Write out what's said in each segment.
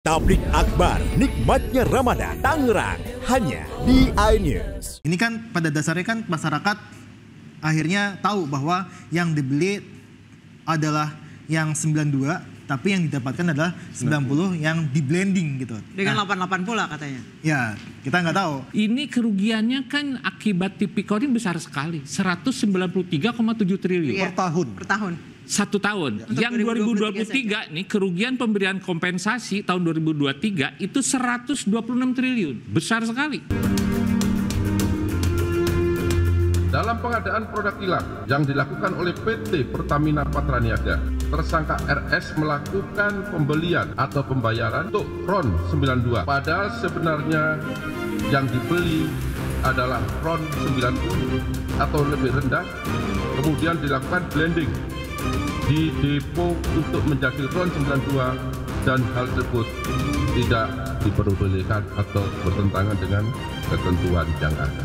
Tablik Akbar, nikmatnya Ramadan, Tangerang, hanya di iNews. Ini kan pada dasarnya kan masyarakat akhirnya tahu bahwa yang dibeli adalah yang 92, tapi yang didapatkan adalah 90 yang di blending gitu. Dengan 88 pula katanya. Ya, kita nggak tahu. Ini kerugiannya kan akibat tipikor ini besar sekali, 193,7 triliun Iya, per tahun. satu tahun. Untuk Yang 2023 2023 nih kerugian pemberian kompensasi tahun 2023 itu 126 triliun, besar sekali. Dalam pengadaan produk kilang yang dilakukan oleh PT Pertamina Patraniaga, tersangka RS melakukan pembelian atau pembayaran untuk RON 92. Padahal sebenarnya yang dibeli adalah RON 90 atau lebih rendah, kemudian dilakukan blending di depo untuk menjadi RON 92 dan hal tersebut tidak diperbolehkan atau bertentangan dengan ketentuan yang ada.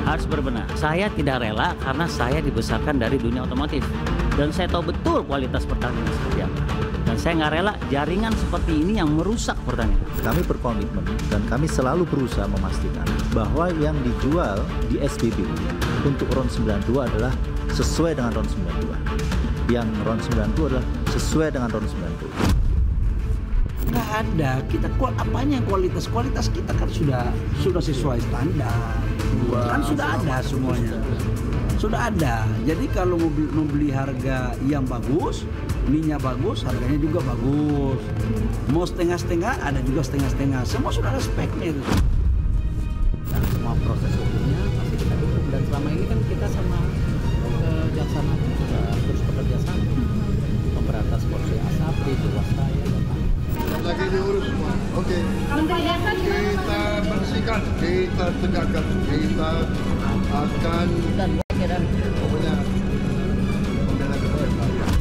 Harus berbenah. Saya tidak rela karena saya dibesarkan dari dunia otomotif. Dan saya tahu betul kualitas Pertamina seperti apa. Dan saya nggak rela jaringan seperti ini yang merusak Pertamina. Kami berkomitmen dan kami selalu berusaha memastikan bahwa yang dijual di SPBU untuk RON 92 adalah sesuai dengan RON 92. Yang RON 90 adalah sesuai dengan RON 90. Nggak ada, kita apanya yang kualitas kita kan sudah sesuai standar, kan sudah ada semuanya, sudah ada. Jadi kalau mau beli harga yang bagus, minyak bagus, harganya juga bagus. Mau setengah-setengah, ada juga setengah-setengah. Semua sudah ada speknya itu. Dan semua proses hukumnya pasti kita dukung. Dan selama ini kan kita sama Kejaksaan Agung juga terus bekerja sama memberantas korupsi asap di Jiwasraya. Lagi diurus semua. Oke. Kita bersihkan, kita tegakkan, kita akan pokoknya membela kebenaran.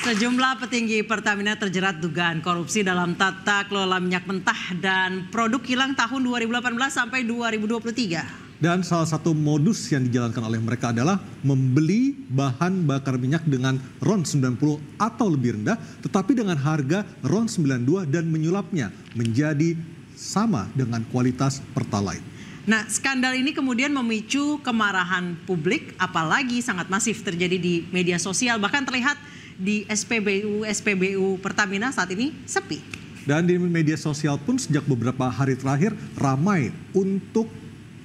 Sejumlah petinggi Pertamina terjerat dugaan korupsi dalam tata kelola minyak mentah dan produk kilang tahun 2018 sampai 2023. Dan salah satu modus yang dijalankan oleh mereka adalah membeli bahan bakar minyak dengan RON 90 atau lebih rendah, tetapi dengan harga RON 92 dan menyulapnya menjadi sama dengan kualitas Pertalite. Nah, skandal ini kemudian memicu kemarahan publik, apalagi sangat masif terjadi di media sosial, bahkan terlihat di SPBU Pertamina saat ini sepi. Dan di media sosial pun sejak beberapa hari terakhir ramai untuk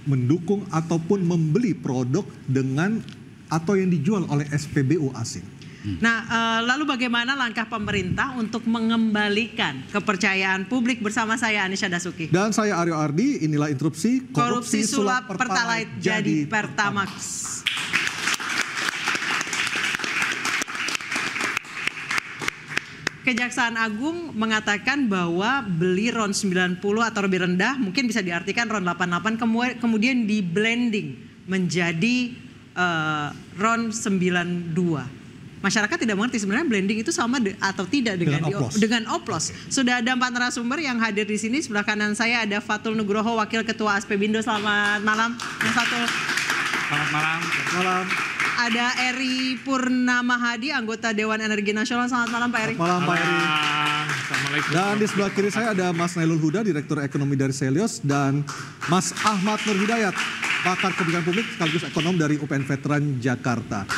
mendukung ataupun membeli produk dengan atau yang dijual oleh SPBU asing. Nah, lalu bagaimana langkah pemerintah untuk mengembalikan kepercayaan publik? Bersama saya Anisha Dasuki. Dan saya Aryo Ardi, inilah interupsi korupsi sulap Pertalite jadi Pertamax. Kejaksaan Agung mengatakan bahwa beli RON 90 atau lebih rendah mungkin bisa diartikan RON 88 kemudian di blending menjadi RON 92. Masyarakat tidak mengerti sebenarnya blending itu sama atau tidak dengan oplos. Sudah ada 4 narasumber yang hadir di sini. Sebelah kanan saya ada Fatul Nugroho, Wakil Ketua Aspbindo. Selamat malam, Mas Fatul. Selamat malam. Malam. Ada Eri Purnama Hadi, anggota Dewan Energi Nasional. Selamat malam Pak Eri. Malam Pak Eri. Assalamualaikum. Dan di sebelah kiri saya ada Mas Nailul Huda, Direktur Ekonomi dari Selios, dan Mas Ahmad Nur Hidayat, pakar kebijakan publik sekaligus ekonom dari UPN Veteran Jakarta.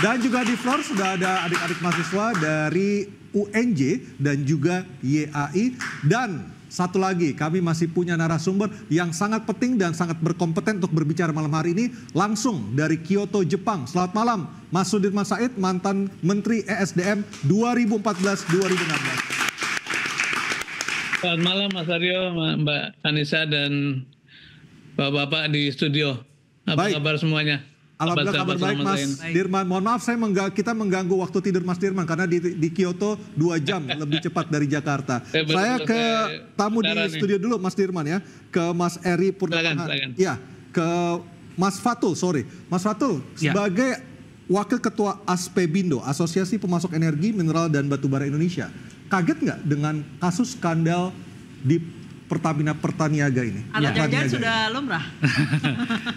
Dan juga di floor sudah ada adik-adik mahasiswa dari UNJ dan juga YAI. Dan satu lagi, kami masih punya narasumber yang sangat penting dan sangat berkompeten untuk berbicara malam hari ini langsung dari Kyoto, Jepang. Selamat malam, Mas Sudirman Said, mantan Menteri ESDM 2014-2016. Selamat malam Mas Aryo, Mbak Anissa dan Bapak-bapak di studio. Apa kabar semuanya? Alhamdulillah kabar baik Mas Dirman. Mohon maaf kita mengganggu waktu tidur Mas Dirman karena di Kyoto 2 jam lebih cepat dari Jakarta. Saya ke tamu di studio dulu Mas Dirman ya, ke Mas Eri Purnama. Ya, ke Mas Fatul, Mas Fatul sebagai Wakil Ketua Aspbindo, Asosiasi Pemasok Energi, Mineral dan Batubara Indonesia. Kaget nggak dengan kasus skandal di Pertamina Pertaniaga ini? Atau jangan-jangan sudah lumrah?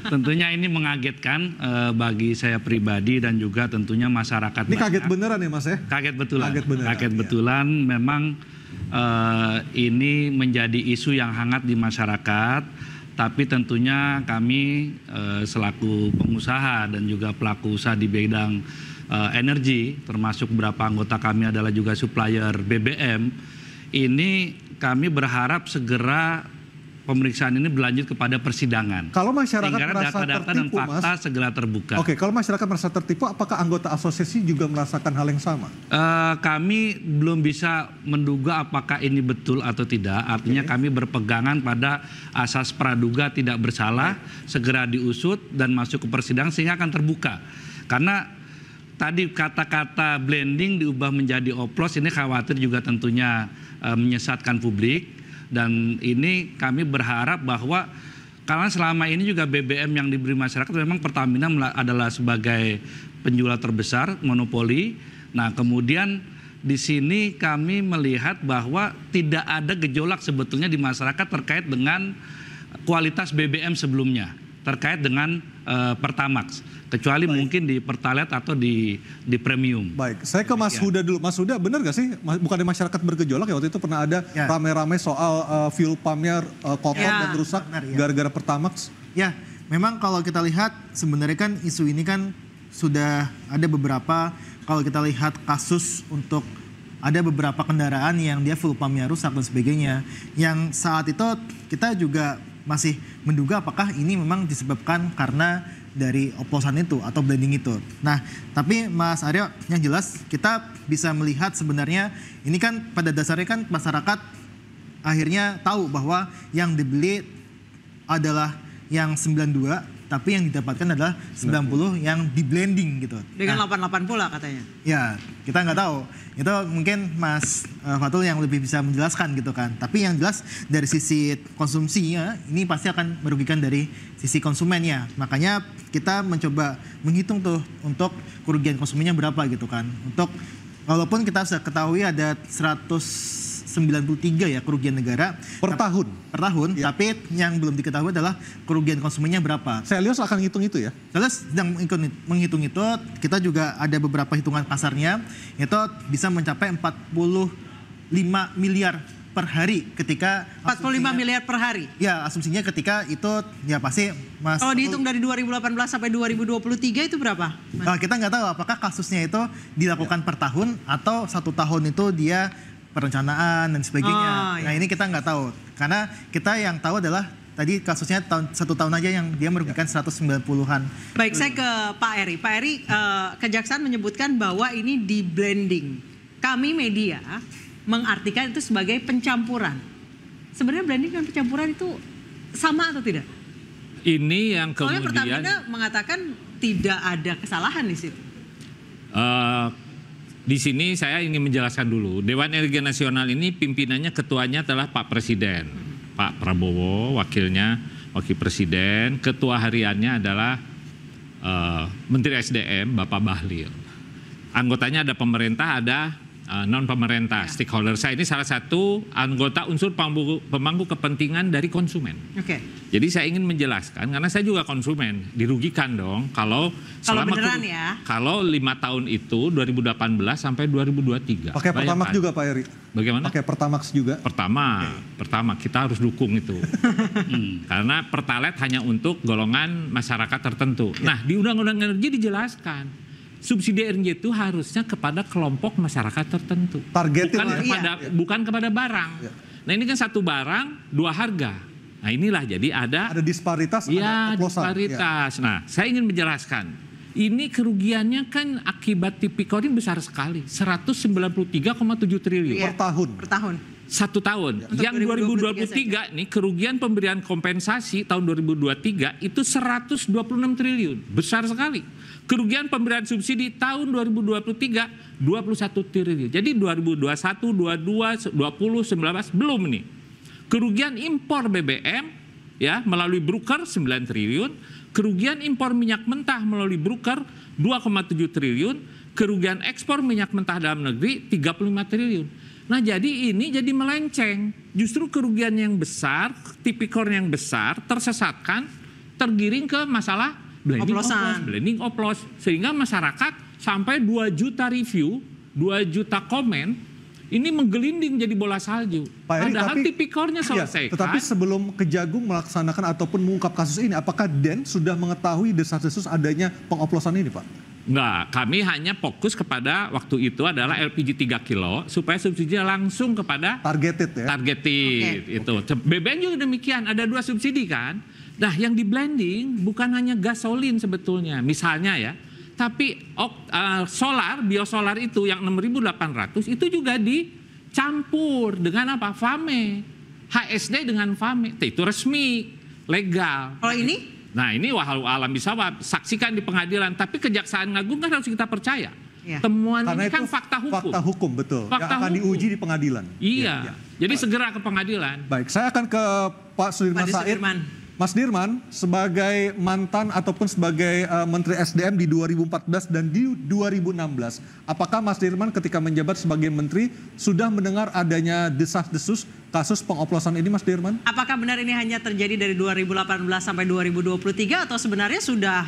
Tentunya ini mengagetkan bagi saya pribadi dan juga tentunya masyarakat. Ini kaget beneran ya Mas ya? Kaget betulan. Kaget betulan. Memang ini menjadi isu yang hangat di masyarakat. Tapi tentunya kami selaku pengusaha dan juga pelaku usaha di bidang energi, termasuk beberapa anggota kami adalah juga supplier BBM, ini kami berharap segera pemeriksaan ini berlanjut kepada persidangan. Kalau masyarakat sehingga merasa data-data tertipu, dan fakta segera terbuka. Oke, kalau masyarakat merasa tertipu, apakah anggota asosiasi juga merasakan hal yang sama? Kami belum bisa menduga apakah ini betul atau tidak. Artinya kami berpegangan pada asas praduga tidak bersalah, segera diusut dan masuk ke persidangan sehingga akan terbuka. Karena tadi kata-kata blending diubah menjadi oplos, ini khawatir juga tentunya menyesatkan publik. Dan ini kami berharap bahwa karena selama ini juga BBM yang diberi masyarakat memang Pertamina adalah sebagai penjual terbesar, monopoli. Nah kemudian di sini kami melihat bahwa tidak ada gejolak sebetulnya di masyarakat terkait dengan kualitas BBM sebelumnya, terkait dengan Pertamax, kecuali mungkin di Pertalite atau di premium. Baik, saya ke Mas Huda dulu. Mas Huda, benar gak sih bukan di masyarakat bergejolak ya? Waktu itu pernah ada rame-rame soal fuel pumpnya kotor dan rusak gara-gara Pertamax. Ya, memang kalau kita lihat sebenarnya kan isu ini kan sudah ada beberapa, kalau kita lihat kasus untuk ada beberapa kendaraan yang dia fuel pumpnya rusak dan sebagainya. Yang saat itu kita juga masih menduga apakah ini memang disebabkan karena dari oplosan itu atau blending itu. Nah, tapi Mas Aryo, yang jelas kita bisa melihat sebenarnya ini kan pada dasarnya kan masyarakat akhirnya tahu bahwa yang dibeli adalah yang 92, tapi yang didapatkan adalah 90 yang di blending gitu. Dengan 88 pula katanya. Ya, kita nggak tahu. Itu mungkin Mas Fatul yang lebih bisa menjelaskan gitu kan. Tapi yang jelas dari sisi konsumsinya ini pasti akan merugikan dari sisi konsumennya. Makanya kita mencoba menghitung tuh untuk kerugian konsumennya berapa gitu kan. Untuk walaupun kita sudah ketahui ada 193 ya kerugian negara per tahun. Tapi yang belum diketahui adalah kerugian konsumennya berapa. Selios akan hitung itu ya? Selios sedang menghitung itu. Kita juga ada beberapa hitungan kasarnya, itu bisa mencapai 45 miliar per hari ketika 45 miliar per hari. Ya, asumsinya ketika itu ya pasti Mas. Kalau dihitung dari 2018 sampai 2023 itu berapa? Nah, kita nggak tahu apakah kasusnya itu dilakukan per tahun atau 1 tahun itu dia perencanaan dan sebagainya. Nah ini kita nggak tahu karena kita yang tahu adalah tadi kasusnya 1 tahun aja yang dia merugikan 190-an. Baik, saya ke Pak Eri. Pak Eri, Kejaksaan menyebutkan bahwa ini di blending. Kami media mengartikan itu sebagai pencampuran. Sebenarnya blending dan pencampuran itu sama atau tidak? Ini yang Soalnya kemudian Pertamina mengatakan tidak ada kesalahan di situ. Di sini saya ingin menjelaskan dulu, Dewan Energi Nasional ini pimpinannya ketuanya adalah Pak Presiden, Pak Prabowo, wakilnya Wakil Presiden, ketua hariannya adalah Menteri SDM Bapak Bahlil. Anggotanya ada pemerintah, ada non pemerintah, stakeholder. Saya ini salah satu anggota unsur pemangku kepentingan dari konsumen. Jadi saya ingin menjelaskan karena saya juga konsumen, dirugikan dong kalau beneran ya. Kalau 5 tahun itu 2018 sampai 2023. Pakai Pertamax juga Pak Eri. Bagaimana? Pakai Pertamax juga. Pertama kita harus dukung itu. Karena Pertalite hanya untuk golongan masyarakat tertentu. Nah, di Undang-Undang Energi dijelaskan subsidi energi itu harusnya kepada kelompok masyarakat tertentu. Bukan kepada barang. Nah ini kan satu barang, 2 harga. Nah inilah jadi ada disparitas, ada oplosan. Disparitas. Nah saya ingin menjelaskan. Ini kerugiannya kan akibat Tipikor ini besar sekali. 193,7 triliun. Per tahun. Per tahun. 1 tahun. Untuk Yang 2023 2023 nih kerugian pemberian kompensasi tahun 2023 itu 126 triliun. Besar sekali. Kerugian pemberian subsidi tahun 2023 21 triliun. Jadi 2021, 22, 20, 19 belum nih. Kerugian impor BBM ya melalui broker 9 triliun, kerugian impor minyak mentah melalui broker 2,7 triliun, kerugian ekspor minyak mentah dalam negeri 35 triliun. Nah jadi ini jadi melenceng. Justru kerugian yang besar, tipikor yang besar, tersesatkan, tergiring ke masalah blending oplos. Sehingga masyarakat sampai 2 juta review, 2 juta komen, ini menggelinding jadi bola salju. Pak Eri, Padahal tapi, tipikornya selesai. Tetapi sebelum Kejagung melaksanakan ataupun mengungkap kasus ini, apakah DEN sudah mengetahui desas-desus adanya pengoplosan ini, Pak? Enggak, kami hanya fokus kepada waktu itu adalah LPG 3 kilo supaya subsidinya langsung kepada targeted ya. Targeted itu. BBM juga demikian, ada 2 subsidi kan. Nah, yang di blending bukan hanya gasolin sebetulnya, misalnya ya. Tapi solar, biosolar itu yang 6.800 itu juga dicampur dengan apa? FAME. HSD dengan FAME. Itu resmi, legal. Kalau ini? Nah ini walau alam bisawab, saksikan di pengadilan. Tapi Kejaksaan Agung kan harus kita percaya. Ya. Temuan Karena ini kan itu fakta hukum. Fakta hukum, betul. Fakta yang akan hukum. diuji di pengadilan. Iya. Jadi segera ke pengadilan. Baik, saya akan ke Pak Sudirman Said. Mas Dirman, sebagai mantan ataupun sebagai Menteri SDM di 2014 dan di 2016, apakah Mas Dirman ketika menjabat sebagai Menteri sudah mendengar adanya desas-desus kasus pengoplosan ini, Mas Dirman? Apakah benar ini hanya terjadi dari 2018 sampai 2023 atau sebenarnya sudah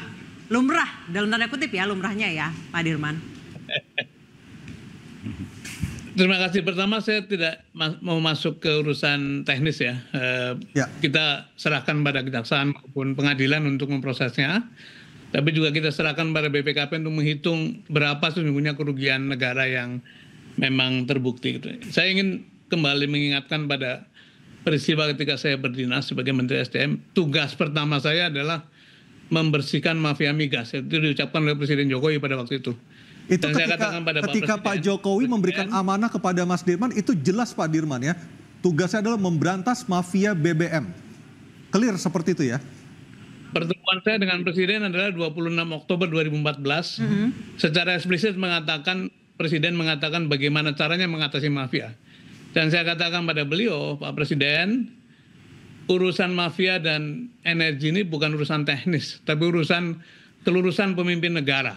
lumrah, dalam tanda kutip ya, lumrahnya ya, Pak Dirman? Terima kasih. Pertama saya tidak mau masuk ke urusan teknis ya. Kita serahkan pada kejaksaan maupun pengadilan untuk memprosesnya. Tapi juga kita serahkan pada BPKP untuk menghitung berapa sesungguhnya kerugian negara yang memang terbukti. Gitu. Saya ingin kembali mengingatkan pada peristiwa ketika saya berdinas sebagai Menteri SDM. Tugas pertama saya adalah membersihkan mafia migas. Itu diucapkan oleh Presiden Jokowi pada waktu itu. Itu Dan saya katakan pada ketika Pak Jokowi memberikan amanah kepada Mas Dirman, itu jelas Pak Dirman ya, tugasnya adalah memberantas mafia BBM. Clear seperti itu ya? Pertemuan saya dengan Presiden adalah 26 Oktober 2014. Secara eksplisit mengatakan, Presiden mengatakan bagaimana caranya mengatasi mafia. Dan saya katakan pada beliau, Pak Presiden, urusan mafia dan energi ini bukan urusan teknis, tapi urusan kelurusan pemimpin negara.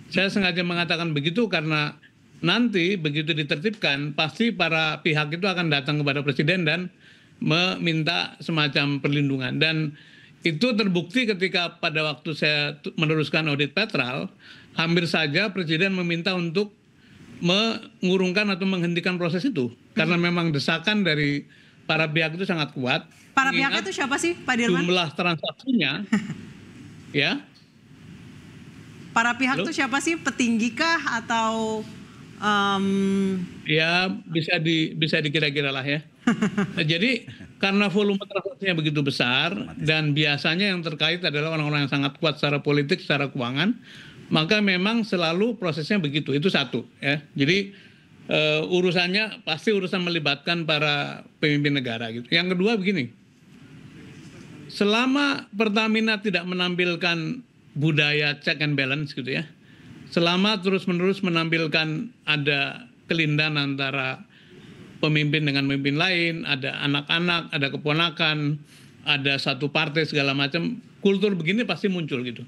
Saya sengaja mengatakan begitu karena nanti begitu ditertibkan, pasti para pihak itu akan datang kepada Presiden dan meminta semacam perlindungan. Dan itu terbukti ketika pada waktu saya meneruskan audit Petral, hampir saja Presiden meminta untuk mengurungkan atau menghentikan proses itu. Karena memang desakan dari para pihak itu sangat kuat. Para pihak itu siapa sih, Pak Dirman? Jumlah transaksinya, ya. Para pihak itu siapa sih? Petinggi kah atau ya bisa dikira-kira lah ya. Nah, jadi karena volume transaksinya begitu besar dan biasanya yang terkait adalah orang-orang yang sangat kuat secara politik, secara keuangan, maka memang selalu prosesnya begitu. Itu satu ya. Jadi urusannya pasti urusan melibatkan para pemimpin negara gitu. Yang kedua begini. Selama Pertamina tidak menampilkan budaya check and balance gitu ya. Selama terus-menerus menampilkan ada kelindahan antara pemimpin dengan pemimpin lain, ada anak-anak, ada keponakan, ada satu partai segala macam, kultur begini pasti muncul gitu.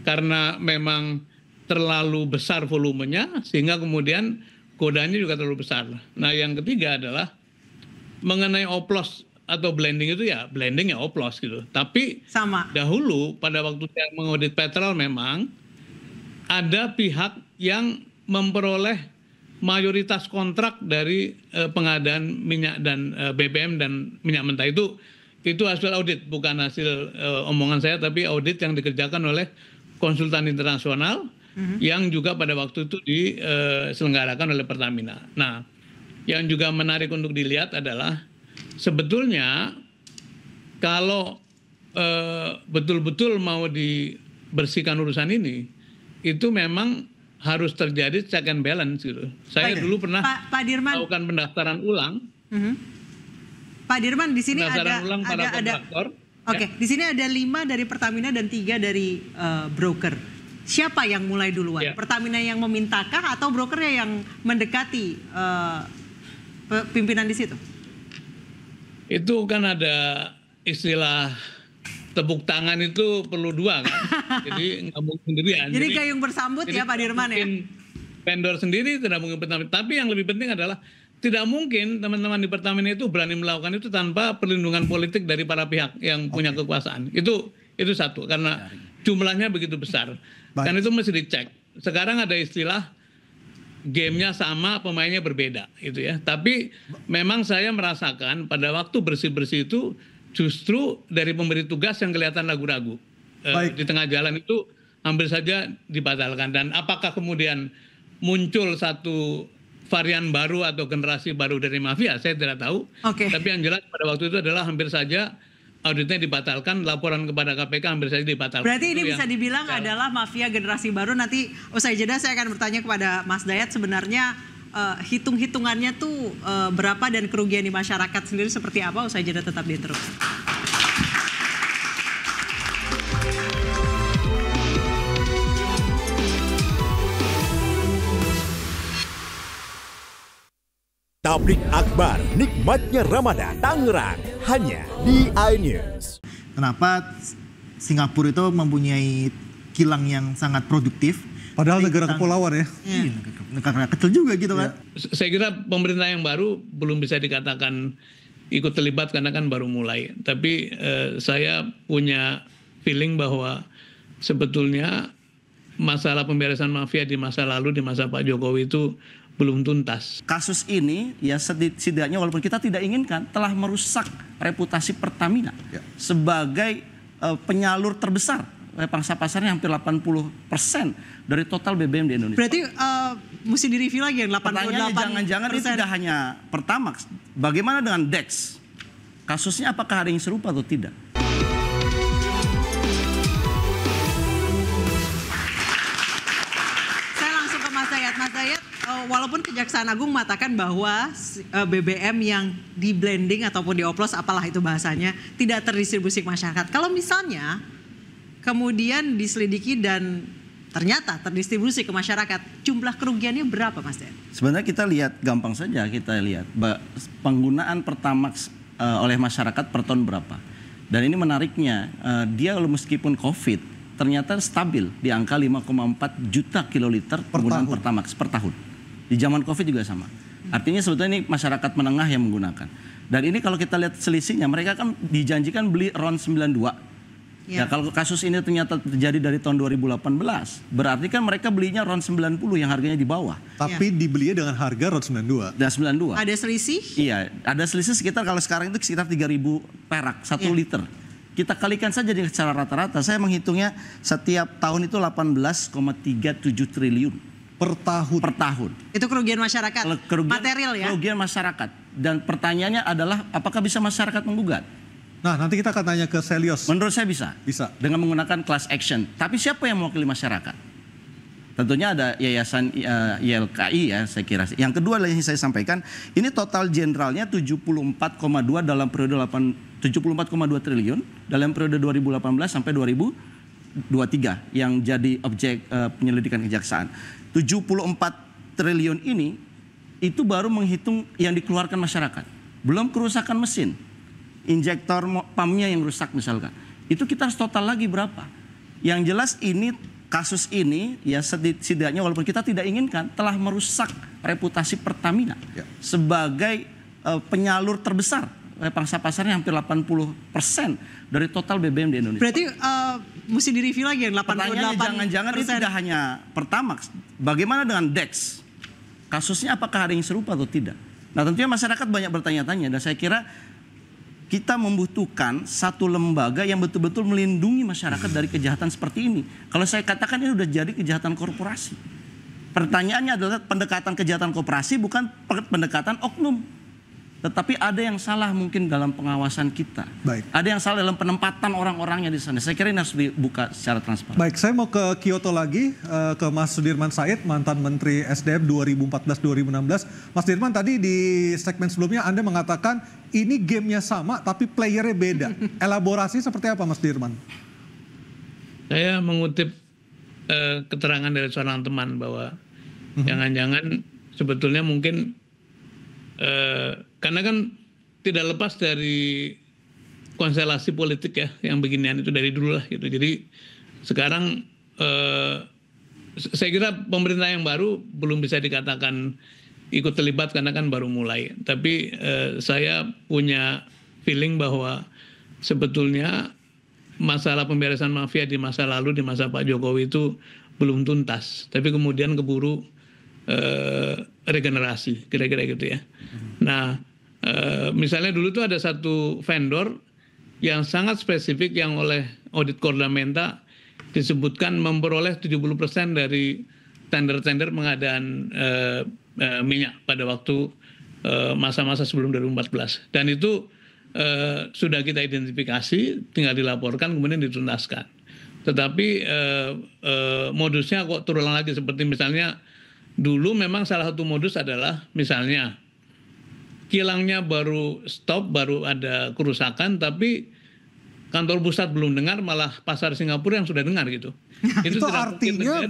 Karena memang terlalu besar volumenya sehingga kemudian godanya juga terlalu besar. Nah, yang ketiga adalah mengenai oplos atau blending itu ya blending ya oplos gitu. Tapi dahulu pada waktu saya mengaudit Petral memang ada pihak yang memperoleh mayoritas kontrak dari pengadaan minyak dan BBM dan minyak mentah itu hasil audit, bukan hasil omongan saya, tapi audit yang dikerjakan oleh konsultan internasional yang juga pada waktu itu diselenggarakan oleh Pertamina. Nah, yang juga menarik untuk dilihat adalah sebetulnya kalau betul-betul mau dibersihkan urusan ini, itu memang harus terjadi check and balance gitu. Saya dulu pernah Pak Dirman, melakukan pendaftaran ulang Pak Dirman, di sini Penasaran ulang para kontraktor. Oke, di sini ada 5 dari Pertamina dan 3 dari broker. Siapa yang mulai duluan? Ya. Pertamina yang memintakah atau brokernya yang mendekati pimpinan di situ? Itu kan ada istilah tepuk tangan itu perlu 2 kan. Jadi nggak mungkin sendirian. Jadi gayung bersambut ya Pak Dirman ya? Vendor sendiri tidak mungkin Pertamina. Tapi yang lebih penting adalah tidak mungkin teman-teman di Pertamina itu berani melakukan itu tanpa perlindungan politik dari para pihak yang punya kekuasaan. Itu satu, karena jumlahnya begitu besar. Kan itu mesti dicek. Sekarang ada istilah gamenya sama, pemainnya berbeda, gitu ya. Tapi memang saya merasakan pada waktu bersih-bersih itu justru dari pemberi tugas yang kelihatan ragu-ragu. Di tengah jalan itu hampir saja dibatalkan. Dan apakah kemudian muncul satu varian baru atau generasi baru dari mafia, saya tidak tahu. Tapi yang jelas pada waktu itu adalah hampir saja auditnya dibatalkan, laporan kepada KPK hampir saja dibatalkan. Berarti ini bisa dibilang adalah mafia generasi baru. Nanti usai jeda saya akan bertanya kepada Mas Dayat, sebenarnya hitung-hitungannya tuh berapa dan kerugian di masyarakat sendiri seperti apa. Usai jeda tetap di Interupsi. Tablik Akbar, nikmatnya Ramadan, Tangerang, hanya di iNews. Kenapa Singapura itu mempunyai kilang yang sangat produktif? Padahal negara kepulauan ya. Iya, negara kecil juga gitu kan. Saya kira pemerintah yang baru belum bisa dikatakan ikut terlibat karena kan baru mulai. Tapi saya punya feeling bahwa sebetulnya masalah pemberesan mafia di masa lalu, di masa Pak Jokowi itu belum tuntas. Kasus ini ya setidaknya walaupun kita tidak inginkan telah merusak reputasi Pertamina sebagai penyalur terbesar. Pangsa pasarnya hampir 80% dari total BBM di Indonesia. Berarti mesti direview lagi yang 88%. Pertanyaannya jangan-jangan ini tidak hanya Pertamax. Bagaimana dengan DEX? Kasusnya apakah ada yang serupa atau tidak? Saya langsung ke Mas Dayat. Mas Dayat, walaupun Kejaksaan Agung mengatakan bahwa BBM yang di blending ataupun dioplos, apalah itu bahasanya, tidak terdistribusi ke masyarakat. Kalau misalnya kemudian diselidiki dan ternyata terdistribusi ke masyarakat, jumlah kerugiannya berapa Mas Dayat? Sebenarnya kita lihat, gampang saja kita lihat penggunaan Pertamax oleh masyarakat per ton berapa. Dan ini menariknya, dia meskipun COVID ternyata stabil di angka 5,4 juta kiloliter penggunaan Pertamax per tahun. Di zaman COVID juga sama. Artinya sebetulnya ini masyarakat menengah yang menggunakan. Dan ini kalau kita lihat selisihnya, mereka kan dijanjikan beli RON 92. Ya, kalau kasus ini ternyata terjadi dari tahun 2018, berarti kan mereka belinya RON 90 yang harganya di bawah. Tapi dibelinya dengan harga RON 92. Dan 92. Ada selisih? Iya, ada selisih sekitar, kalau sekarang itu sekitar 3.000 perak 1 liter. Kita kalikan saja dengan secara rata-rata. Saya menghitungnya setiap tahun itu 18,37 triliun. Per tahun? Per tahun. Itu kerugian masyarakat, material ya? Kerugian masyarakat. Dan pertanyaannya adalah apakah bisa masyarakat menggugat? Nah, nanti kita akan tanya ke Selyos. Menurut saya bisa. Bisa. Dengan menggunakan class action. Tapi siapa yang mewakili masyarakat? Tentunya ada yayasan YLKI ya, saya kira. Yang kedua yang saya sampaikan, ini total generalnya 74,2 dalam periode 74,2 triliun dalam periode 2018 sampai 2023 yang jadi objek penyelidikan kejaksaan. 74 triliun ini itu baru menghitung yang dikeluarkan masyarakat. Belum kerusakan mesin. Injektor pumpnya yang rusak misalkan. Itu kita harus total lagi berapa. Yang jelas ini kasus ini ya setidaknya walaupun kita tidak inginkan telah merusak reputasi Pertamina sebagai penyalur terbesar. Pangsa pasarnya hampir 80% dari total BBM di Indonesia. Berarti mesti direview lagi yang 88%. Pertanyaannya jangan-jangan ini tidak hanya Pertamax. Bagaimana dengan DEX? Kasusnya apakah ada yang serupa atau tidak? Nah tentunya masyarakat banyak bertanya-tanya dan saya kira kita membutuhkan satu lembaga yang betul-betul melindungi masyarakat dari kejahatan seperti ini. Kalau saya katakan ini sudah jadi kejahatan korporasi. Pertanyaannya adalah pendekatan kejahatan korporasi bukan pendekatan oknum. Tetapi ada yang salah mungkin dalam pengawasan kita. Baik. Ada yang salah dalam penempatan orang-orangnya di sana. Saya kira ini harus dibuka secara transparan. Baik, saya mau ke Kyoto lagi, ke Mas Sudirman Said, mantan Menteri SDM 2014-2016. Mas Sudirman, tadi di segmen sebelumnya Anda mengatakan ini gamenya sama tapi playernya beda. Elaborasi seperti apa, Mas Sudirman? Saya mengutip keterangan dari seorang teman bahwa jangan-jangan sebetulnya mungkin karena kan tidak lepas dari konstelasi politik ya yang beginian itu dari dulu lah gitu. Jadi sekarang saya kira pemerintah yang baru belum bisa dikatakan ikut terlibat karena kan baru mulai. Tapi saya punya feeling bahwa sebetulnya masalah pemberesan mafia di masa lalu, di masa Pak Jokowi itu belum tuntas. Tapi kemudian keburu regenerasi, kira-kira gitu ya. Nah, misalnya dulu tuh ada satu vendor yang sangat spesifik yang oleh audit Kordamenta disebutkan memperoleh 70% dari tender-tender pengadaan minyak pada waktu masa-masa sebelum 2014. Dan itu sudah kita identifikasi, tinggal dilaporkan kemudian dituntaskan. Tetapi modusnya kok terulang lagi, seperti misalnya dulu memang salah satu modus adalah misalnya kilangnya baru stop, baru ada kerusakan, tapi kantor pusat belum dengar, malah pasar Singapura yang sudah dengar gitu. Itu artinya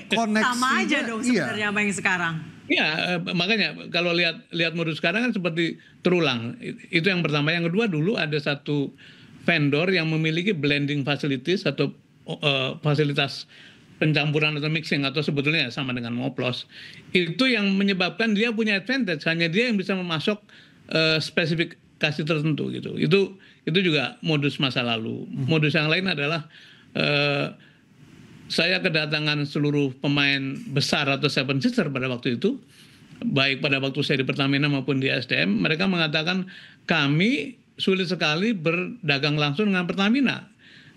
koneksinya sama aja dong sebenarnya sama yang sekarang. Iya, makanya kalau lihat modus sekarang kan seperti terulang. Itu yang pertama. Yang kedua, dulu ada satu vendor yang memiliki blending facilities atau fasilitas pencampuran atau mixing atau sebetulnya sama dengan ngoplos. Itu yang menyebabkan dia punya advantage, hanya dia yang bisa memasok spesifikasi tertentu gitu. Itu juga modus masa lalu. Modus yang lain adalah saya kedatangan seluruh pemain besar atau Seven Sisters pada waktu itu, baik pada waktu saya di Pertamina maupun di SDM, mereka mengatakan kami sulit sekali berdagang langsung dengan Pertamina.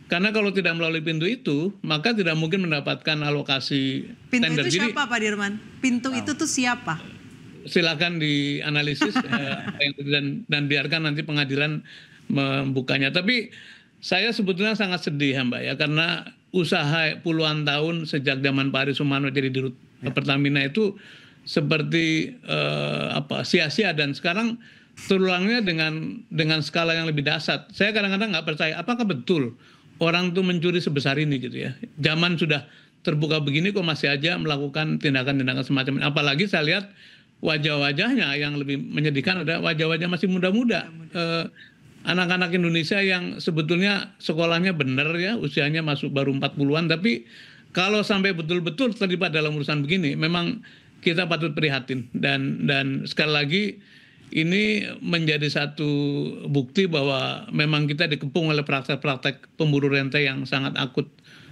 Karena kalau tidak melalui pintu itu, maka tidak mungkin mendapatkan alokasi pintu tender. Itu siapa Pak Dirman? Pintu itu tuh siapa? Silakan dianalisis dan biarkan nanti pengadilan membukanya. Tapi saya sebetulnya sangat sedih ya Mbak ya, karena usaha puluhan tahun sejak zaman Pak Ari Sumarno jadi dirut Pertamina itu seperti sia-sia, dan sekarang terulangnya dengan skala yang lebih dahsyat. Saya kadang-kadang nggak percaya apakah betul orang tuh mencuri sebesar ini gitu ya. Zaman sudah terbuka begini kok masih aja melakukan tindakan-tindakan semacam ini. Apalagi saya lihat wajah-wajahnya yang lebih menyedihkan, ada wajah-wajah masih muda-muda. Anak-anak Indonesia yang sebetulnya sekolahnya benar ya, usianya masuk baru 40-an, tapi kalau sampai betul-betul terlibat dalam urusan begini, memang kita patut prihatin. Dan sekali lagi ini menjadi satu bukti bahwa memang kita dikepung oleh praktek-praktek pemburu rente yang sangat akut,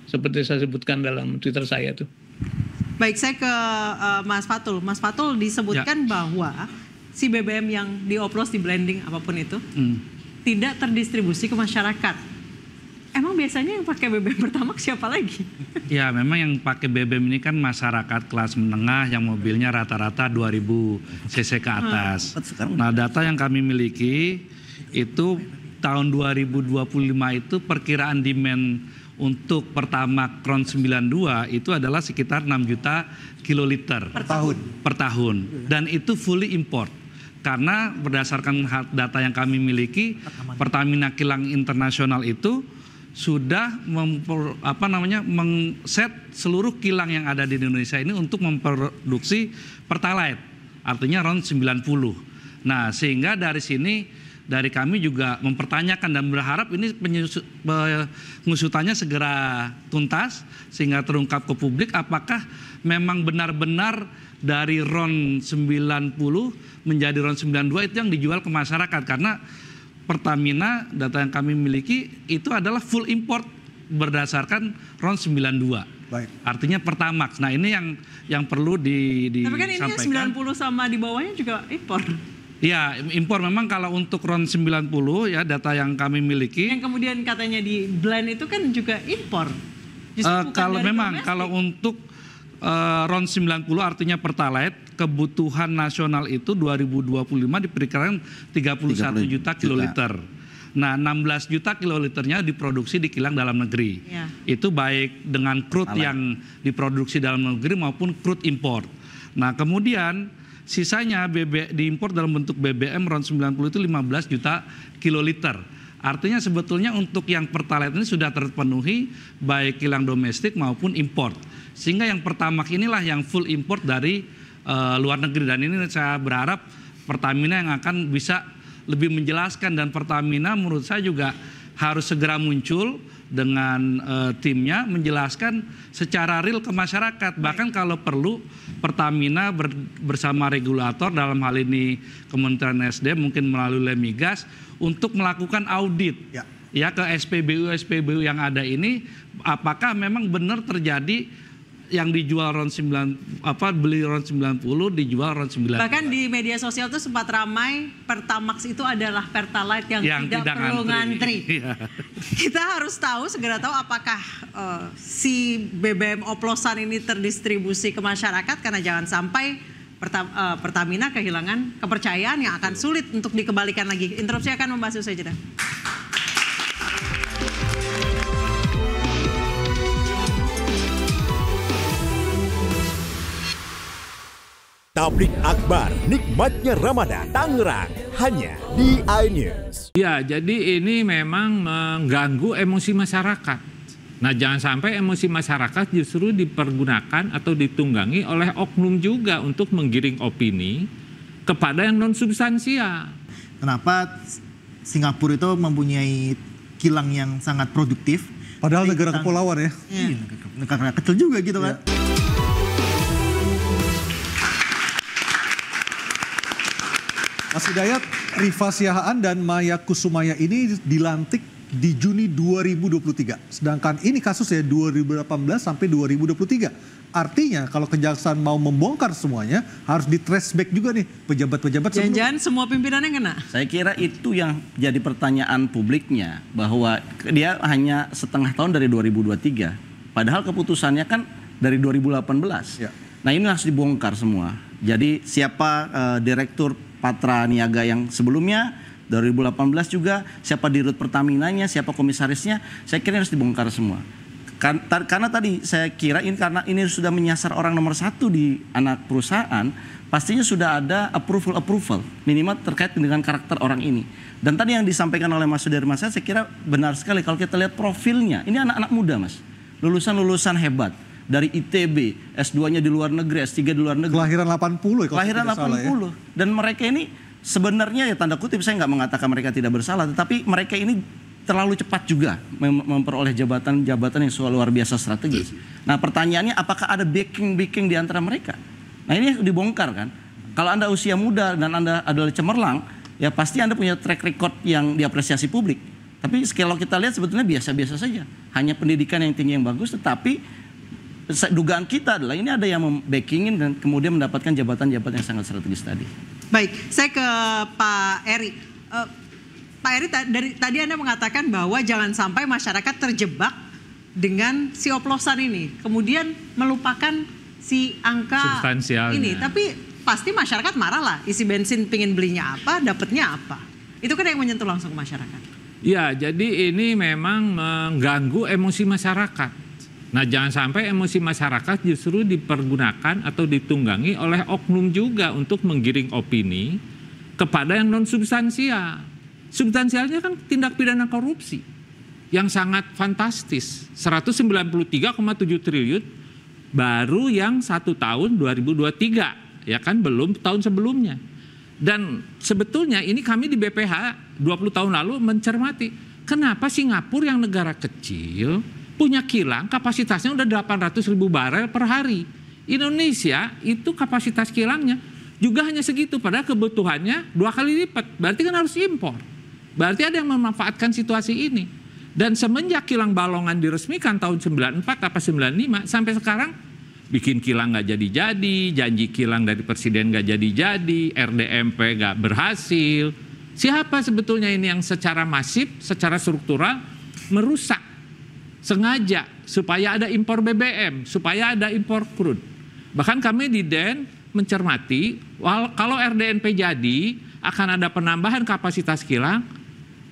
seperti saya sebutkan dalam Twitter saya tuh. Baik, saya ke Mas Fatul. Mas Fatul, disebutkan bahwa si BBM yang dioplos, di blending apapun itu, tidak terdistribusi ke masyarakat. Emang biasanya yang pakai BBM Pertamax siapa lagi? Ya, memang yang pakai BBM ini kan masyarakat kelas menengah yang mobilnya rata-rata 2000 cc ke atas. Nah, data yang kami miliki itu tahun 2025 itu perkiraan demand untuk Pertamax RON 92 itu adalah sekitar 6 juta kiloliter per tahun. Dan itu fully import. Karena berdasarkan data yang kami miliki, Pertamina Kilang Internasional itu sudah mengset seluruh kilang yang ada di Indonesia ini untuk memproduksi Pertalite, artinya RON 90. Nah, sehingga dari sini dari kami juga mempertanyakan dan berharap ini pengusutannya segera tuntas sehingga terungkap ke publik apakah memang benar-benar dari RON 90 menjadi RON 92 itu yang dijual ke masyarakat, karena Pertamina, data yang kami miliki itu adalah full import berdasarkan RON 92. Baik. Artinya Pertamax. Nah, ini yang perlu disampaikan. Tapi kan ini yang 90 sama di bawahnya juga impor. Ya, impor memang kalau untuk RON 90 ya data yang kami miliki. Yang kemudian katanya di blend itu kan juga impor. Kalau memang domestic. Kalau untuk RON 90 artinya Pertalite, kebutuhan nasional itu 2025 diperkirakan 31 juta kiloliter. Nah, 16 juta kiloliternya diproduksi di kilang dalam negeri. Ya. Itu baik dengan crude yang diproduksi dalam negeri maupun crude import. Nah, kemudian sisanya diimpor dalam bentuk BBM RON 90 itu 15 juta kiloliter. Artinya sebetulnya untuk yang Pertalite ini sudah terpenuhi baik kilang domestik maupun import. Sehingga yang Pertamax inilah yang full import dari luar negeri. Dan ini saya berharap Pertamina yang akan bisa lebih menjelaskan, dan Pertamina menurut saya juga harus segera muncul dengan timnya menjelaskan secara real ke masyarakat. Bahkan kalau perlu Pertamina bersama regulator, dalam hal ini Kementerian SDM mungkin melalui Lemigas, untuk melakukan audit ya ke SPBU yang ada ini, apakah memang benar terjadi yang dijual RON 9 beli RON 90 dijual RON 90. Bahkan di media sosial itu sempat ramai Pertamax itu adalah Pertalite yang tidak perlu ngantri. Kita harus tahu, segera tahu apakah si BBM oplosan ini terdistribusi ke masyarakat, karena jangan sampai Pertamina kehilangan kepercayaan yang akan sulit untuk dikembalikan lagi. Interupsi akan membahas usai jeda. Tablik akbar nikmatnya Ramadan Tangerang hanya di iNews. Ya, jadi ini memang mengganggu emosi masyarakat. Nah, jangan sampai emosi masyarakat justru dipergunakan atau ditunggangi oleh oknum juga untuk menggiring opini kepada yang non substansial. Kenapa Singapura itu mempunyai kilang yang sangat produktif? Padahal negara kepulauan ya. Negara kecil juga gitu kan. Mas Hidayat, Rifa Siahaan dan Maya Kusumaya ini dilantik di Juni 2023. Sedangkan ini kasusnya 2018 sampai 2023. Artinya kalau kejaksaan mau membongkar semuanya, harus di-trace back juga nih pejabat-pejabat sebelumnya. Jangan-jangan semua pimpinannya kena? Saya kira itu yang jadi pertanyaan publiknya, bahwa dia hanya setengah tahun dari 2023. Padahal keputusannya kan dari 2018. Ya. Nah, ini harus dibongkar semua. Jadi siapa direktur Patra Niaga yang sebelumnya 2018 juga, siapa dirut Pertaminanya, siapa komisarisnya, saya kira harus dibongkar semua. Karena tadi saya kira ini, karena ini sudah menyasar orang nomor 1 di anak perusahaan, pastinya sudah ada approval minimal terkait dengan karakter orang ini. Dan tadi yang disampaikan oleh Mas Sudirman, saya kira benar sekali. Kalau kita lihat profilnya, ini anak-anak muda, Mas, lulusan hebat. Dari ITB, S2-nya di luar negeri, S3 di luar negeri. Kelahiran 80 ya? Kelahiran 80. Ya? Dan mereka ini sebenarnya, ya tanda kutip, saya nggak mengatakan mereka tidak bersalah, tetapi mereka ini terlalu cepat juga memperoleh jabatan-jabatan yang luar biasa strategis. Nah, pertanyaannya, apakah ada backing di antara mereka? Nah, ini dibongkar kan. Kalau Anda usia muda dan Anda adalah cemerlang, ya pasti Anda punya track record yang diapresiasi publik. Tapi kalau kita lihat sebetulnya biasa-biasa saja. Hanya pendidikan yang tinggi yang bagus, tetapi dugaan kita adalah ini ada yang membackingin dan kemudian mendapatkan jabatan-jabatan yang sangat strategis tadi. Baik, saya ke Pak Eri. Pak Eri, dari tadi Anda mengatakan bahwa jangan sampai masyarakat terjebak dengan si oplosan ini, kemudian melupakan si angka ini. Tapi pasti masyarakat marah lah, isi bensin pingin belinya apa, dapatnya apa. Itu kan yang menyentuh langsung masyarakat. Ya, jadi ini memang mengganggu emosi masyarakat. Nah, jangan sampai emosi masyarakat justru dipergunakan atau ditunggangi oleh oknum juga untuk menggiring opini kepada yang non substansial. Substansialnya kan tindak pidana korupsi yang sangat fantastis, 193,7 triliun baru yang 1 tahun 2023, ya kan, belum tahun sebelumnya. Dan sebetulnya ini kami di BPH 20 tahun lalu mencermati, kenapa Singapura yang negara kecil punya kilang kapasitasnya udah 800.000 barel per hari. Indonesia itu kapasitas kilangnya juga hanya segitu, padahal kebutuhannya 2 kali lipat. Berarti kan harus impor. Berarti ada yang memanfaatkan situasi ini. Dan semenjak kilang Balongan diresmikan tahun 94 apa 95 sampai sekarang, bikin kilang nggak jadi-jadi, janji kilang dari presiden nggak jadi-jadi, RDMP nggak berhasil. Siapa sebetulnya ini yang secara masif, secara struktural merusak sengaja supaya ada impor BBM, supaya ada impor crude? Bahkan kami di DEN mencermati kalau RDNP jadi akan ada penambahan kapasitas kilang,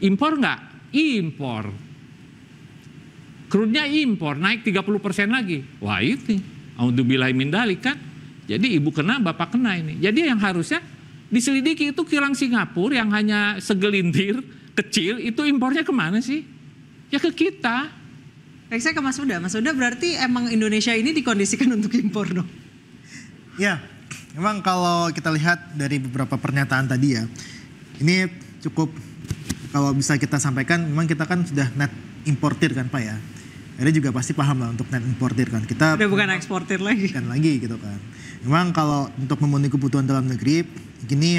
impor nggak? Impor. Crude-nya impor, naik 30% lagi. Wah itu, audzubillahi min dzalik kan. Jadi ibu kena, bapak kena ini. Jadi yang harusnya diselidiki itu kilang Singapura yang hanya segelintir kecil, itu impornya kemana sih? Ya ke kita. Baik, saya ke Mas Huda. Mas Huda, berarti emang Indonesia ini dikondisikan untuk impor dong? Ya, memang kalau kita lihat dari beberapa pernyataan tadi ya, ini cukup kalau bisa kita sampaikan, memang kita kan sudah net importir kan Pak ya. Jadi juga pasti paham lah untuk net importir kan. Kita udah bukan eksportir lagi. Bukan lagi gitu kan. Memang kalau untuk memenuhi kebutuhan dalam negeri, ini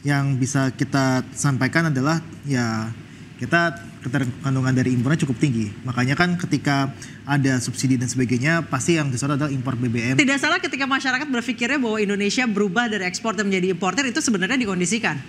yang bisa kita sampaikan adalah ya kita keterkandungan dari impornya cukup tinggi. Makanya kan ketika ada subsidi dan sebagainya, pasti yang besar adalah impor BBM. Tidak salah ketika masyarakat berpikirnya bahwa Indonesia berubah dari eksportir menjadi importer, itu sebenarnya dikondisikan.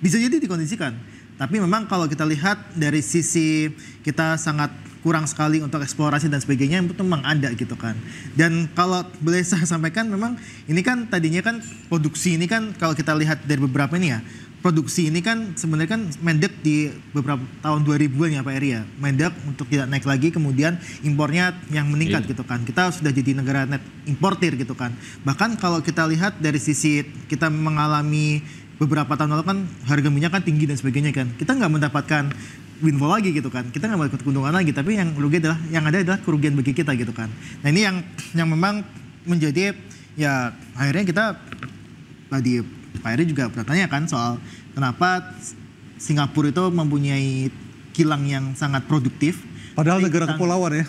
Bisa jadi dikondisikan. Tapi memang kalau kita lihat dari sisi kita sangat kurang sekali untuk eksplorasi dan sebagainya, itu memang ada gitu kan. Dan kalau boleh saya sampaikan, memang ini kan tadinya kan produksi ini kan kalau kita lihat dari beberapa ini ya, produksi ini kan sebenarnya kan mendek di beberapa tahun 2000-an ya Pak Eri ya. Mendek untuk tidak naik lagi, kemudian impornya yang meningkat gitu kan. Kita sudah jadi negara net importir gitu kan. Bahkan kalau kita lihat dari sisi kita mengalami beberapa tahun lalu kan harga minyak kan tinggi dan sebagainya kan. Kita nggak mendapatkan windfall lagi gitu kan. Kita nggak mendapatkan keuntungan lagi, tapi yang rugi adalah yang ada adalah kerugian bagi kita gitu kan. Nah ini yang memang menjadi ya akhirnya kita tadi Pak Eri juga bertanya kan soal kenapa Singapura itu mempunyai kilang yang sangat produktif. Padahal negara kepulauan ya.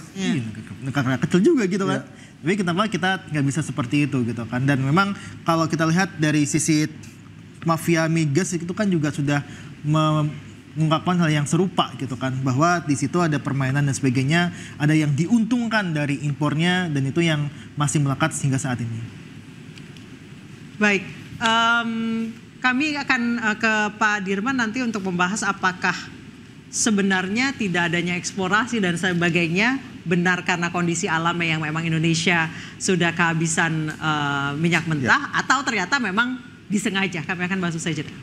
Negara kecil juga gitu kan. Tapi kenapa kita nggak bisa seperti itu gitu kan. Dan memang kalau kita lihat dari sisi mafia migas itu kan juga sudah mengungkapkan hal yang serupa gitu kan. Bahwa di situ ada permainan dan sebagainya. Ada yang diuntungkan dari impornya dan itu yang masih melekat hingga saat ini. Baik. Kami akan ke Pak Dirman nanti untuk membahas apakah sebenarnya tidak adanya eksplorasi dan sebagainya benar karena kondisi alamnya yang memang Indonesia sudah kehabisan minyak mentah atau ternyata memang disengaja. Kami akan bahas usai jeda.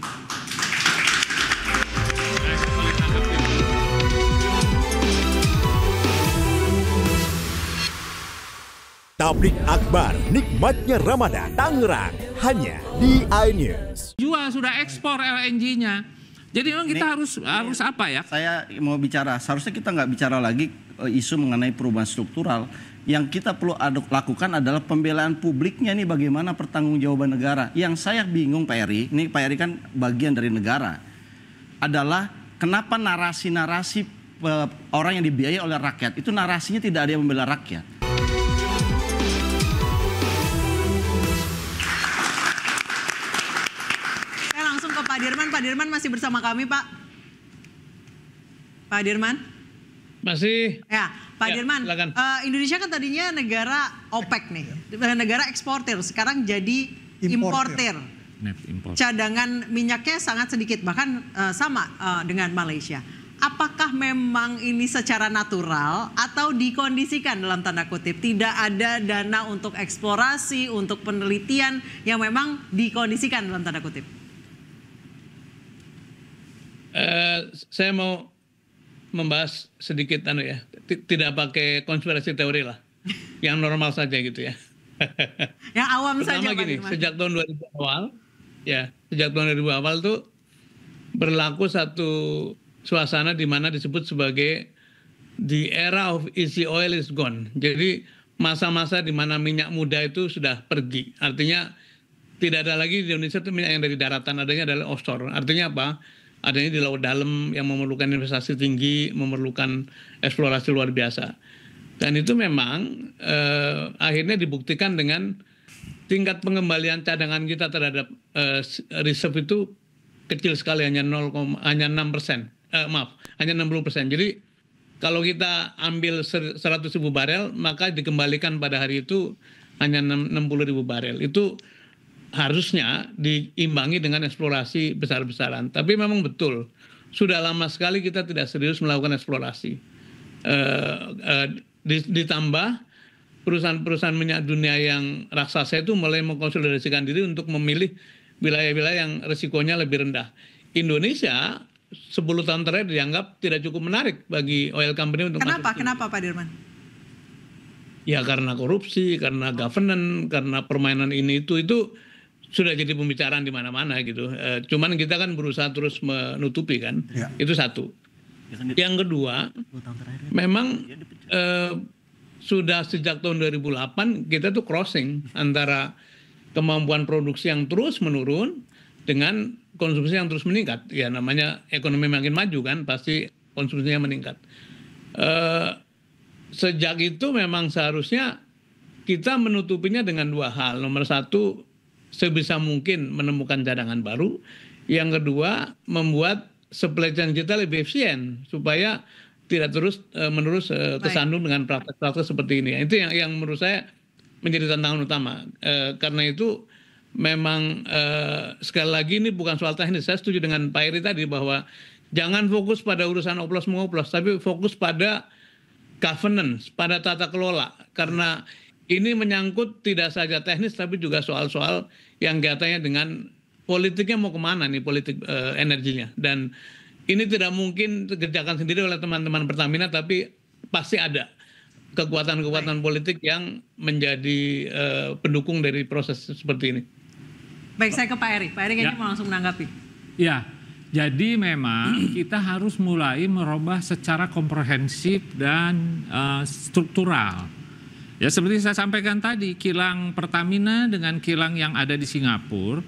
Tablik akbar, nikmatnya Ramadan, Tangerang, hanya di iNews. Jual sudah ekspor LNG-nya. Jadi memang kita harus apa ya? Saya mau bicara, seharusnya kita nggak bicara lagi isu mengenai perubahan struktural. Yang kita perlu lakukan adalah pembelaan publiknya nih, bagaimana pertanggungjawaban negara. Yang saya bingung Pak Eri, ini Pak Eri kan bagian dari negara, adalah kenapa narasi-narasi orang yang dibiayai oleh rakyat, itu narasinya tidak ada yang membela rakyat. Pak Dirman, Pak Dirman masih bersama kami, Pak. Pak Dirman? Masih. Ya, Pak Dirman. Indonesia kan tadinya negara OPEC nih, negara eksportir. Sekarang jadi importir. Cadangan minyaknya sangat sedikit, bahkan sama dengan Malaysia. Apakah memang ini secara natural atau dikondisikan dalam tanda kutip? Tidak ada dana untuk eksplorasi, untuk penelitian yang memang dikondisikan dalam tanda kutip? Saya mau membahas sedikit tidak pakai konspirasi teori lah, yang normal saja gitu ya. Yang awam saja. Pertama gini, sejak tahun 2000 awal, sejak tahun 2000 awal tuh berlaku satu suasana di mana disebut sebagai the era of easy oil is gone. Jadi masa-masa di mana minyak muda itu sudah pergi. Artinya tidak ada lagi di Indonesia itu minyak yang dari daratan, adanya adalah offshore. Artinya apa? Adanya di laut dalam yang memerlukan investasi tinggi, memerlukan eksplorasi luar biasa. Dan itu memang akhirnya dibuktikan dengan tingkat pengembalian cadangan kita terhadap reserve itu kecil sekali, hanya 6%. Hanya 60%. Jadi kalau kita ambil 100.000 barel, maka dikembalikan pada hari itu hanya 60.000 barel. Itu harusnya diimbangi dengan eksplorasi besar-besaran. Tapi memang betul, sudah lama sekali kita tidak serius melakukan eksplorasi. Ditambah perusahaan-perusahaan minyak dunia yang raksasa itu mulai mengkonsolidasikan diri untuk memilih wilayah-wilayah yang risikonya lebih rendah. Indonesia 10 tahun terakhir dianggap tidak cukup menarik bagi oil company untuk masuk. Kenapa Pak Dirman? Ya karena korupsi, karena governance, karena permainan ini itu sudah jadi pembicaraan di mana-mana gitu. Cuman kita kan berusaha terus menutupi kan. Ya. Itu satu. Yang kedua, memang sudah sejak tahun 2008 kita tuh crossing antara kemampuan produksi yang terus menurun dengan konsumsi yang terus meningkat. Ya namanya ekonomi makin maju kan, pasti konsumsinya meningkat. Sejak itu memang seharusnya kita menutupinya dengan dua hal. Nomor satu, sebisa mungkin menemukan cadangan baru. Yang kedua, membuat supply chain kita lebih efisien supaya tidak terus menerus kesandung dengan praktek-praktek seperti ini. Itu yang menurut saya menjadi tantangan utama. Karena itu memang sekali lagi ini bukan soal teknis. Saya setuju dengan Pak Eri tadi bahwa jangan fokus pada urusan oplos-mengoplos, tapi fokus pada governance, pada tata kelola. Karena ini menyangkut tidak saja teknis tapi juga soal-soal yang kaitannya dengan politiknya mau kemana nih, politik energinya. Dan ini tidak mungkin dikerjakan sendiri oleh teman-teman Pertamina, tapi pasti ada kekuatan-kekuatan politik yang menjadi pendukung dari proses seperti ini. Baik, saya ke Pak Eri. Pak Eri kayaknya mau langsung menanggapi. Ya, jadi memang kita harus mulai merubah secara komprehensif dan struktural. Ya seperti saya sampaikan tadi, kilang Pertamina dengan kilang yang ada di Singapura,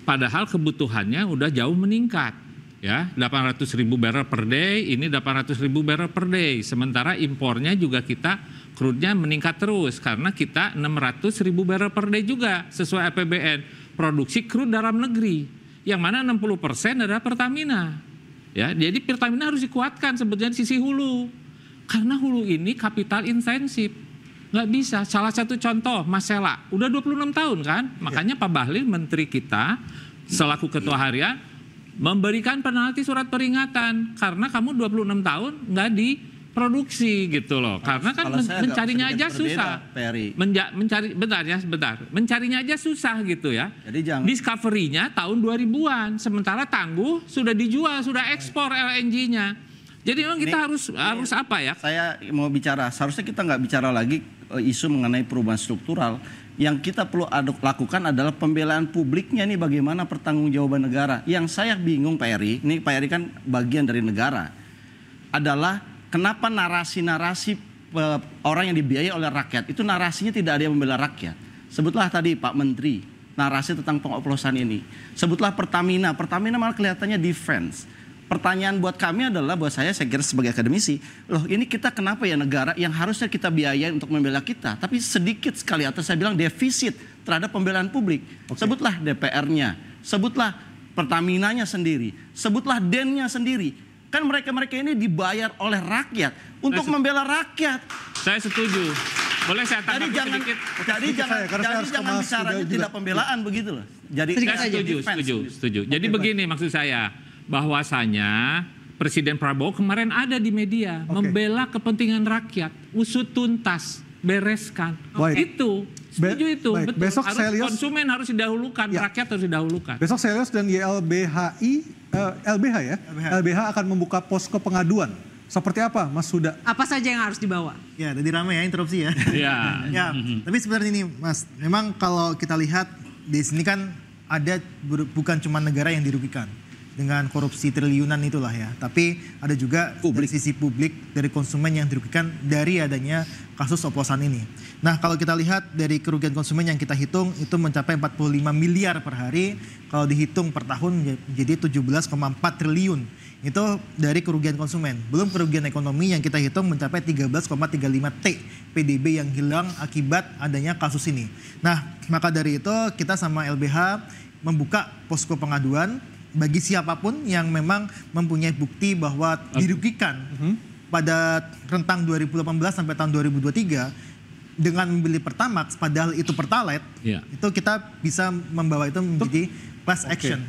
padahal kebutuhannya udah jauh meningkat. Ya, 800.000 barrel per day, ini 800.000 barrel per day. Sementara impornya juga kita crude-nya meningkat terus karena kita 600.000 barrel per day juga sesuai APBN. Produksi crude dalam negeri, yang mana 60% adalah Pertamina. Ya, jadi Pertamina harus dikuatkan sebetulnya di sisi hulu. Karena hulu ini kapital intensif. Nggak bisa. Salah satu contoh, Mas Sela, udah 26 tahun kan? Makanya Pak Bahlil, menteri kita, selaku ketua harian, memberikan penalti surat peringatan. Karena kamu 26 tahun nggak diproduksi gitu loh. Karena kan mencarinya aja susah. Mencarinya aja susah gitu ya. Discovery-nya tahun 2000-an. Sementara tangguh sudah dijual, sudah ekspor LNG-nya. Jadi memang kita harus apa ya? Saya mau bicara, seharusnya kita nggak bicara lagi isu mengenai perubahan struktural. Yang kita perlu lakukan adalah pembelaan publiknya nih, bagaimana pertanggungjawaban negara. Yang saya bingung Pak Eri, ini Pak Eri kan bagian dari negara, adalah kenapa narasi-narasi orang yang dibiayai oleh rakyat, itu narasinya tidak ada yang membela rakyat. Sebutlah tadi Pak Menteri, narasi tentang pengoplosan ini. Sebutlah Pertamina malah kelihatannya defense. Pertanyaan buat kami adalah, buat saya kira sebagai akademisi, loh ini kita kenapa ya negara yang harusnya kita biayai untuk membela kita, tapi sedikit sekali atau saya bilang defisit terhadap pembelaan publik. Sebutlah DPR-nya, sebutlah Pertaminanya sendiri, sebutlah DEN-nya sendiri. Kan mereka-mereka ini dibayar oleh rakyat untuk membela rakyat. Saya setuju. Boleh saya tanggapi sedikit? Jadi jangan bicaranya tidak pembelaan begitu loh. Jadi saya setuju. Jadi begini maksud saya, bahwasanya Presiden Prabowo kemarin ada di media membela kepentingan rakyat, usut tuntas, bereskan. Itu setuju itu. Betul. Besok harus saya lihat, konsumen harus didahulukan, rakyat harus didahulukan. Besok Selios dan LBH akan membuka posko pengaduan. Seperti apa, Mas Huda? Apa saja yang harus dibawa? Ya, tadi ramai ya interupsi ya. Ya. Tapi sebenarnya ini, Mas, memang kalau kita lihat di sini kan ada bukan cuma negara yang dirugikan dengan korupsi triliunan itulah ya, tapi ada juga dari sisi publik, dari konsumen yang dirugikan dari adanya kasus oplosan ini. Nah, kalau kita lihat dari kerugian konsumen yang kita hitung itu mencapai 45 miliar per hari, kalau dihitung per tahun jadi 17,4 triliun. Itu dari kerugian konsumen. Belum kerugian ekonomi yang kita hitung mencapai 13,35 T PDB yang hilang akibat adanya kasus ini. Nah, maka dari itu kita sama LBH membuka posko pengaduan bagi siapapun yang memang mempunyai bukti bahwa dirugikan pada rentang 2018 sampai tahun 2023 dengan membeli Pertamax padahal itu Pertalite, itu kita bisa membawa itu menjadi class action.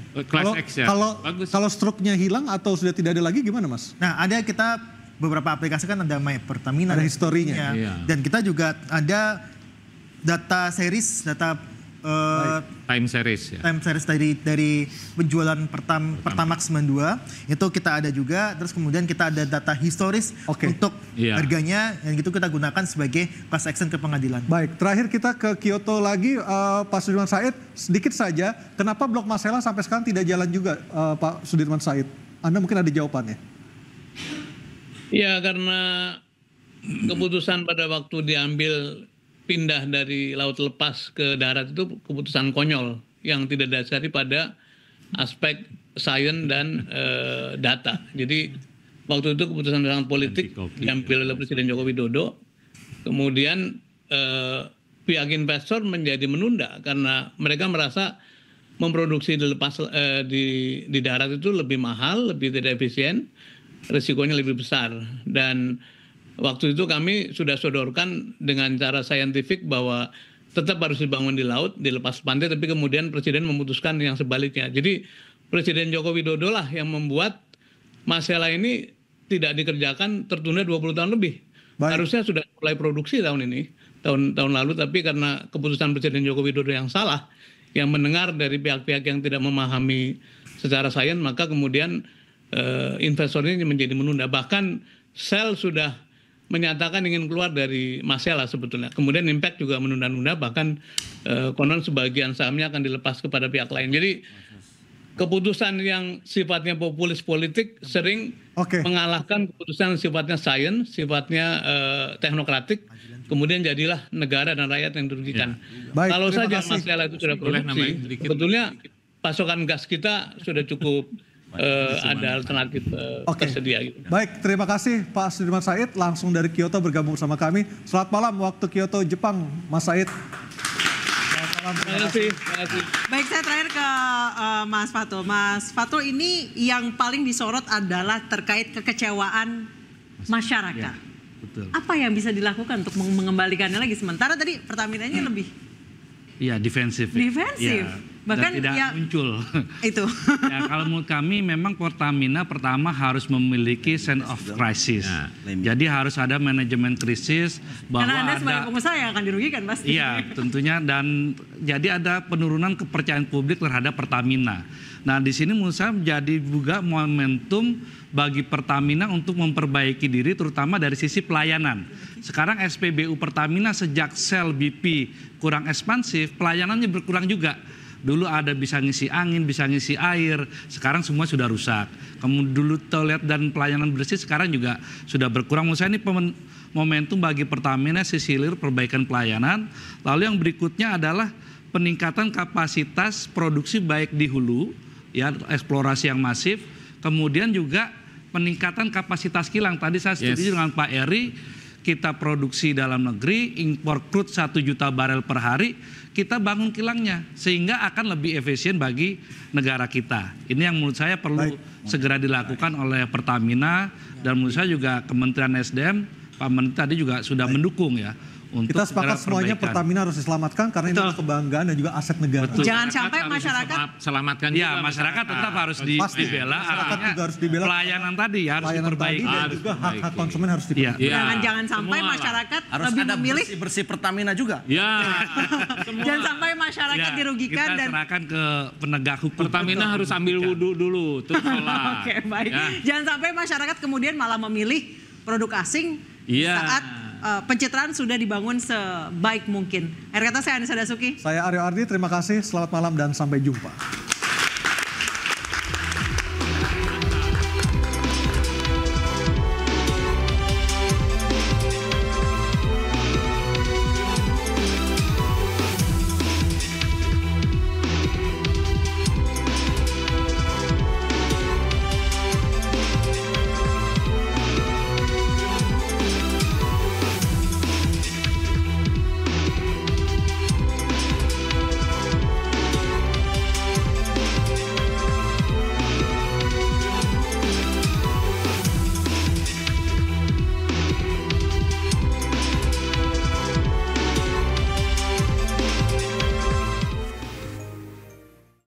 Kalau struknya hilang atau sudah tidak ada lagi gimana, Mas? Nah, ada kita beberapa aplikasi kan ada My Pertamina, ada historinya. Dan kita juga ada data time series ya. Time series dari penjualan Pertamax 92 itu kita ada juga. Terus kemudian kita ada data historis untuk harganya, yang itu kita gunakan sebagai class action ke pengadilan. Baik, terakhir kita ke Kyoto lagi, Pak Sudirman Said, sedikit saja, kenapa Blok Masela sampai sekarang tidak jalan juga, Pak Sudirman Said? Anda mungkin ada jawabannya. Ya, karena keputusan pada waktu diambil pindah dari laut lepas ke darat itu keputusan konyol yang tidak dasari pada aspek sains dan data. Jadi waktu itu keputusan sangat politik diambil oleh Presiden Joko Widodo. Kemudian pihak investor menjadi menunda karena mereka merasa memproduksi di darat itu lebih mahal, lebih tidak efisien, risikonya lebih besar. Dan waktu itu kami sudah sodorkan dengan cara saintifik bahwa tetap harus dibangun di laut, dilepas pantai, tapi kemudian Presiden memutuskan yang sebaliknya. Jadi Presiden Joko Widodo lah yang membuat Masela ini tidak dikerjakan, tertunda 20 tahun lebih. Harusnya sudah mulai produksi tahun ini, tahun lalu, tapi karena keputusan Presiden Joko Widodo yang salah, yang mendengar dari pihak-pihak yang tidak memahami secara sains, maka kemudian investor ini menjadi menunda. Bahkan Shell sudah menyatakan ingin keluar dari Masela sebetulnya. Kemudian Impact juga menunda-nunda, bahkan konon sebagian sahamnya akan dilepas kepada pihak lain. Jadi keputusan yang sifatnya populis politik sering mengalahkan keputusan yang sifatnya sains, sifatnya teknokratik. Kemudian jadilah negara dan rakyat yang dirugikan. Baik, kalau saja kasih. Masela itu sudah produksi, sebetulnya pasokan gas kita sudah cukup ada alternatif tersedia. Gitu. Baik, terima kasih Pak Sudirman Said langsung dari Kyoto bergabung bersama kami. Selamat malam waktu Kyoto, Jepang, Mas Said. Terima kasih. Baik, saya terakhir ke Mas Fatul. Mas Fatul, ini yang paling disorot adalah terkait kekecewaan masyarakat. Ya, betul. Apa yang bisa dilakukan untuk mengembalikannya lagi? Sementara tadi Pertamina-nya lebih defensif. Defensif. Ya. Bahkan tidak muncul. Itu. Ya, kalau menurut kami memang Pertamina pertama harus memiliki sense of crisis. Jadi harus ada manajemen krisis bahwa karena Anda sebagai pengusaha yang akan dirugikan pasti. Iya, tentunya, dan jadi ada penurunan kepercayaan publik terhadap Pertamina. Nah, di sini menurut saya menjadi juga momentum bagi Pertamina untuk memperbaiki diri terutama dari sisi pelayanan. Sekarang SPBU Pertamina sejak Shell BP kurang ekspansif, pelayanannya berkurang juga. Dulu ada bisa ngisi angin, bisa ngisi air, sekarang semua sudah rusak. Kemudian dulu toilet dan pelayanan bersih sekarang juga sudah berkurang. Menurut saya ini momentum bagi Pertamina sisi hilir perbaikan pelayanan. Lalu yang berikutnya adalah peningkatan kapasitas produksi baik di hulu, ya eksplorasi yang masif. Kemudian juga peningkatan kapasitas kilang. Tadi saya setuju dengan Pak Eri, kita produksi dalam negeri, impor crude 1 juta barel per hari, kita bangun kilangnya sehingga akan lebih efisien bagi negara kita. Ini yang menurut saya perlu segera dilakukan oleh Pertamina, dan menurut saya juga Kementerian SDM, Pak Menteri tadi juga sudah mendukung ya. Untuk kita sepakat semuanya Pertamina harus diselamatkan karena ini adalah kebanggaan dan juga aset negara. Betul. Jangan sampai masyarakat selamatkan. Ya, masyarakat tetap harus dibela. Masyarakat juga harus dibela. Pelayanan tadi harus diperbaiki. Dan juga hak-hak konsumen harus diperbaiki. Jangan sampai masyarakat harus lebih ada memilih bersih Pertamina juga. Ya. Jangan sampai masyarakat dirugikan kita dan serahkan ke penegak hukum. Pertamina harus ambil wudhu dulu, terus sholat. Oke, baik. Jangan sampai masyarakat kemudian malah memilih produk asing saat pencitraan sudah dibangun sebaik mungkin. Akhir kata saya Anissa Dasuki. Saya Aryo Ardi, terima kasih, selamat malam dan sampai jumpa.